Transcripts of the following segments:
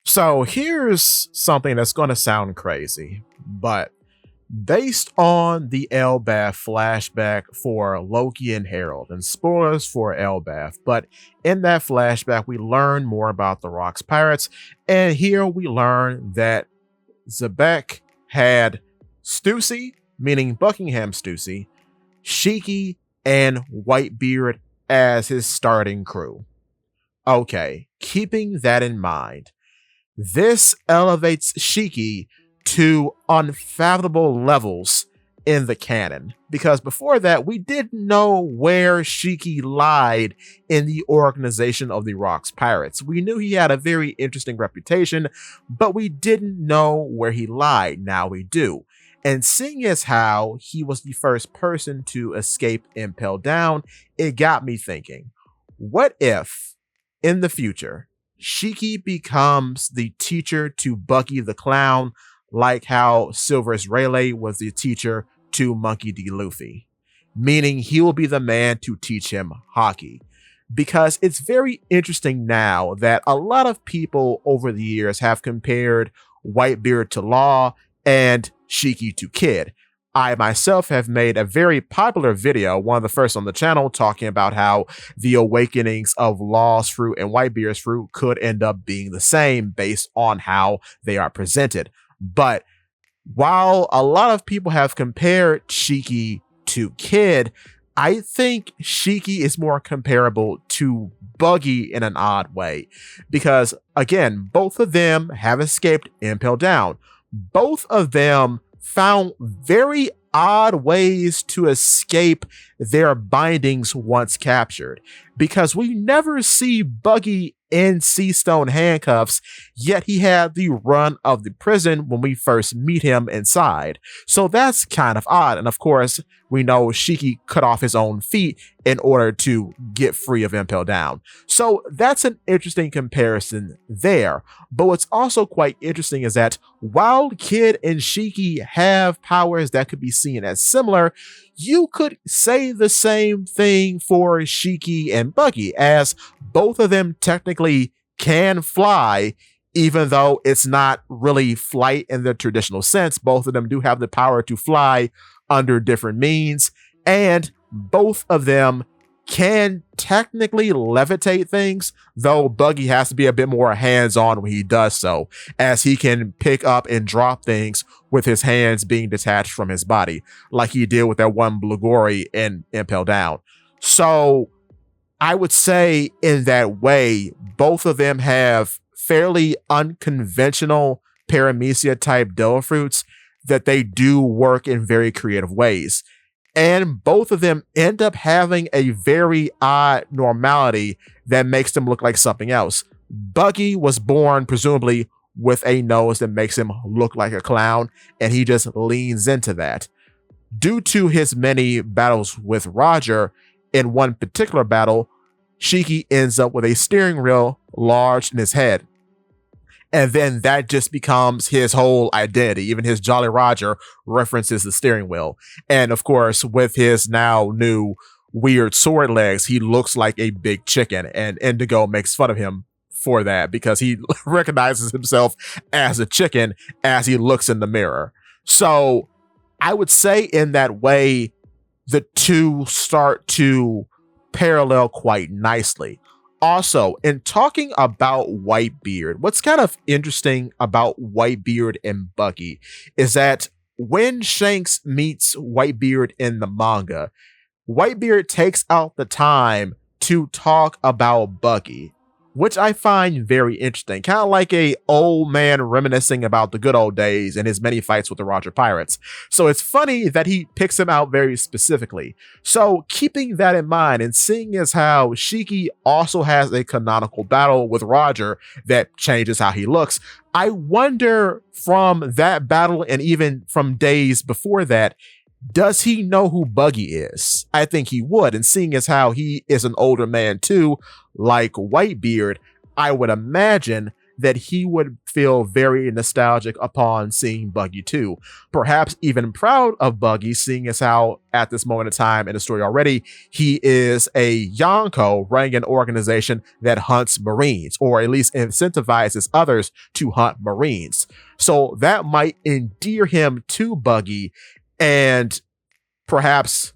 So here's something that's going to sound crazy, but based on the Elbaf flashback for Loki and Harold, and spoilers for Elbaf, but in that flashback, we learn more about the Rock's pirates, and here we learn that Zebek had Stussy, meaning Buckingham Stussy, Shiki, and Whitebeard as his starting crew. Okay, keeping that in mind, this elevates Shiki to unfathomable levels in the canon, because before that we didn't know where Shiki lied in the organization of the Rock's pirates. We knew he had a very interesting reputation, but we didn't know where he lied. Now we do. And seeing as how he was the first person to escape Impel Down, it got me thinking, what if in the future Shiki becomes the teacher to Buggy the Clown, like how Silver's Rayleigh was the teacher to Monkey D. Luffy, meaning he will be the man to teach him Haki. Because it's very interesting now that a lot of people over the years have compared Whitebeard to Law and Shiki to Kid. I myself have made a very popular video, one of the first on the channel, talking about how the awakenings of Law's fruit and Whitebeard's fruit could end up being the same based on how they are presented. But while a lot of people have compared Shiki to Kid, I think Shiki is more comparable to Buggy in an odd way. Because, again, both of them have escaped Impel Down. Both of them found very odd ways to escape their bindings once captured, because we never see Buggy in Sea Stone handcuffs, yet he had the run of the prison when we first meet him inside. So that's kind of odd. And of course, we know Shiki cut off his own feet in order to get free of Impel Down. So that's an interesting comparison there. But what's also quite interesting is that while Kid and Shiki have powers that could be seen as similar, you could say the same thing for Shiki and Buggy, as both of them technically can fly, even though it's not really flight in the traditional sense. Both of them do have the power to fly under different means, and both of them can technically levitate things, though Buggy has to be a bit more hands-on when he does so, as he can pick up and drop things with his hands being detached from his body, like he did with that one Blugori in Impel Down. So I would say in that way, both of them have fairly unconventional paramecia type devil fruits that they do work in very creative ways. And both of them end up having a very odd normality that makes them look like something else. Buggy was born presumably with a nose that makes him look like a clown, and he just leans into that. Due to his many battles with Roger, in one particular battle, Shiki ends up with a steering wheel large in his head. And then that just becomes his whole identity. Even his Jolly Roger references the steering wheel. And of course, with his now new weird sword legs, he looks like a big chicken. And Indigo makes fun of him for that because he recognizes himself as a chicken as he looks in the mirror. So I would say in that way, the two start to parallel quite nicely. Also, in talking about Whitebeard, what's kind of interesting about Whitebeard and Buggy is that when Shanks meets Whitebeard in the manga, Whitebeard takes out the time to talk about Buggy, which I find very interesting. Kind of like a old man reminiscing about the good old days and his many fights with the Roger Pirates. So it's funny that he picks him out very specifically. So keeping that in mind, and seeing as how Shiki also has a canonical battle with Roger that changes how he looks, I wonder from that battle and even from days before that, does he know who Buggy is? I think he would. And seeing as how he is an older man too, like Whitebeard, I would imagine that he would feel very nostalgic upon seeing Buggy too. Perhaps even proud of Buggy, seeing as how at this moment in time in the story already, he is a Yonko running an organization that hunts Marines, or at least incentivizes others to hunt Marines. So that might endear him to Buggy, and perhaps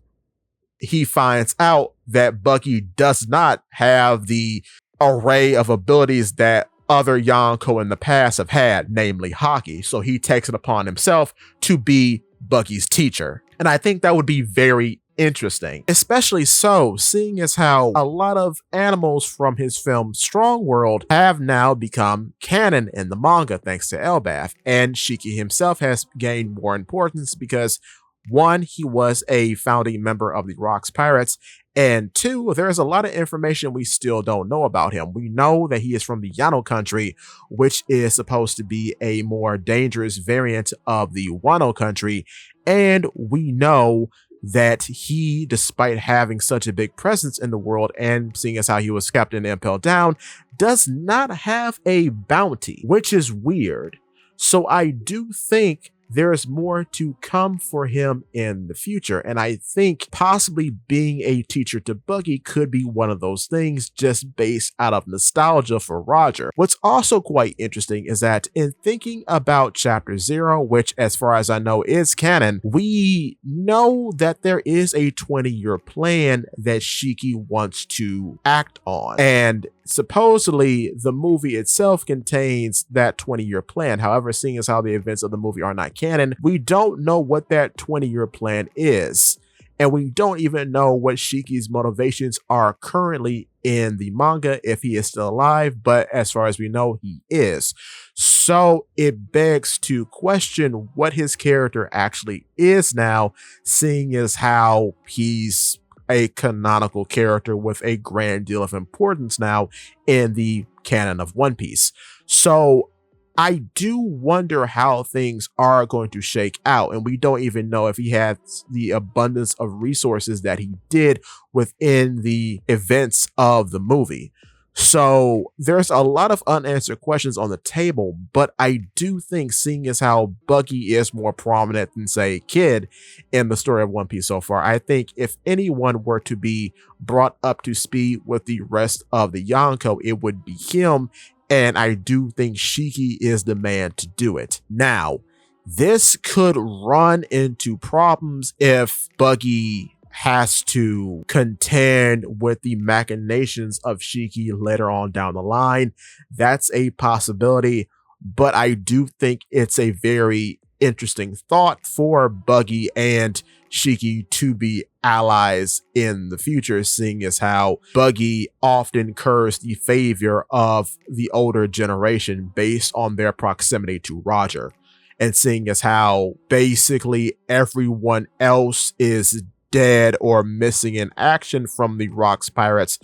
he finds out that Buggy does not have the array of abilities that other Yonko in the past have had, namely Haki. So he takes it upon himself to be Buggy's teacher. And I think that would be very interesting, especially so seeing as how a lot of animals from his film Strong World have now become canon in the manga thanks to Elbaf, and Shiki himself has gained more importance because one, he was a founding member of the Rocks Pirates, and two, there's a lot of information we still don't know about him. We know that he is from the Yano country, which is supposed to be a more dangerous variant of the Wano country, and we know that he, despite having such a big presence in the world and seeing as how he was kept and impelled down, does not have a bounty, which is weird. So I do think there is more to come for him in the future. And I think possibly being a teacher to Buggy could be one of those things just based out of nostalgia for Roger. What's also quite interesting is that in thinking about Chapter 0, which as far as I know is canon, we know that there is a 20-year plan that Shiki wants to act on. And supposedly the movie itself contains that 20-year plan. However, seeing as how the events of the movie are not canon, we don't know what that 20-year plan is. And we don't even know what Shiki's motivations are currently in the manga, if he is still alive, but as far as we know, he is. So it begs to question what his character actually is now, seeing as how he's a canonical character with a grand deal of importance now in the canon of One Piece. So I do wonder how things are going to shake out, and we don't even know if he has the abundance of resources that he did within the events of the movie. So there's a lot of unanswered questions on the table, but I do think, seeing as how Buggy is more prominent than, say, Kid in the story of One Piece so far, I think if anyone were to be brought up to speed with the rest of the Yonko, it would be him, and I do think Shiki is the man to do it. Now, this could run into problems if Buggy has to contend with the machinations of Shiki later on down the line. That's a possibility, but I do think it's a very interesting thought for Buggy and Shiki to be allies in the future, seeing as how Buggy often curries the favor of the older generation based on their proximity to Roger, and seeing as how basically everyone else is dead or missing in action from the Rocks Pirates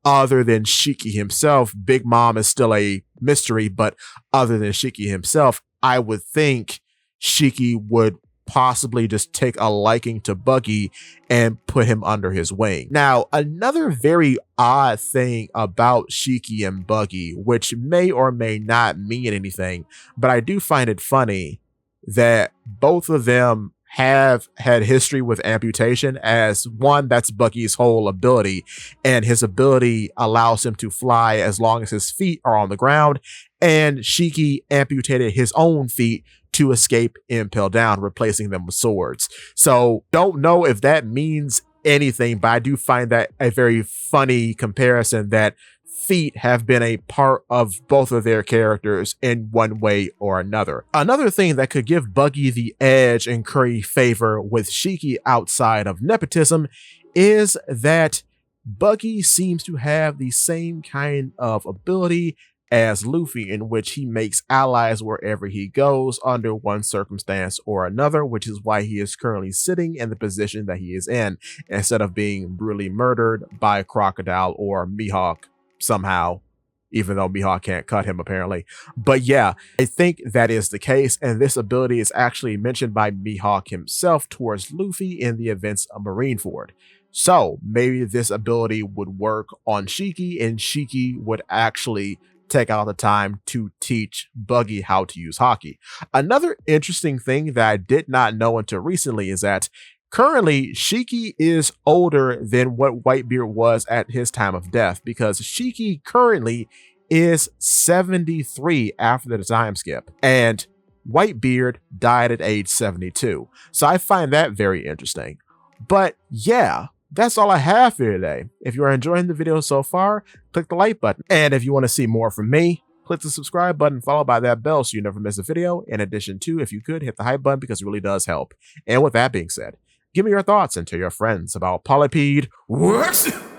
other than Shiki himself. Big Mom is still a mystery, but other than Shiki himself, I would think Shiki would possibly just take a liking to Buggy and put him under his wing. Now, another very odd thing about Shiki and Buggy, which may or may not mean anything, but I do find it funny that both of them have had history with amputation, as one, that's Buggy's whole ability, and his ability allows him to fly as long as his feet are on the ground, and Shiki amputated his own feet to escape impel down, replacing them with swords. So don't know if that means anything, but I do find that a very funny comparison that feet have been a part of both of their characters in one way or another. Another thing that could give Buggy the edge and curry favor with Shiki outside of nepotism is that Buggy seems to have the same kind of ability as Luffy, in which he makes allies wherever he goes under one circumstance or another, which is why he is currently sitting in the position that he is in, instead of being brutally murdered by Crocodile or Mihawk somehow, even though Mihawk can't cut him apparently. But yeah, I think that is the case, and this ability is actually mentioned by Mihawk himself towards Luffy in the events of Marineford. So maybe this ability would work on Shiki, and Shiki would actually take out the time to teach Buggy how to use Haki. Another interesting thing that I did not know until recently is that currently Shiki is older than what Whitebeard was at his time of death, because Shiki currently is 73 after the time skip, and Whitebeard died at age 72. So I find that very interesting. But yeah, that's all I have for you today. If you are enjoying the video so far, click the like button. And if you want to see more from me, click the subscribe button followed by that bell so you never miss a video. In addition to, if you could, hit the hype button because it really does help. And with that being said, give me your thoughts and tell your friends about Polypede. What?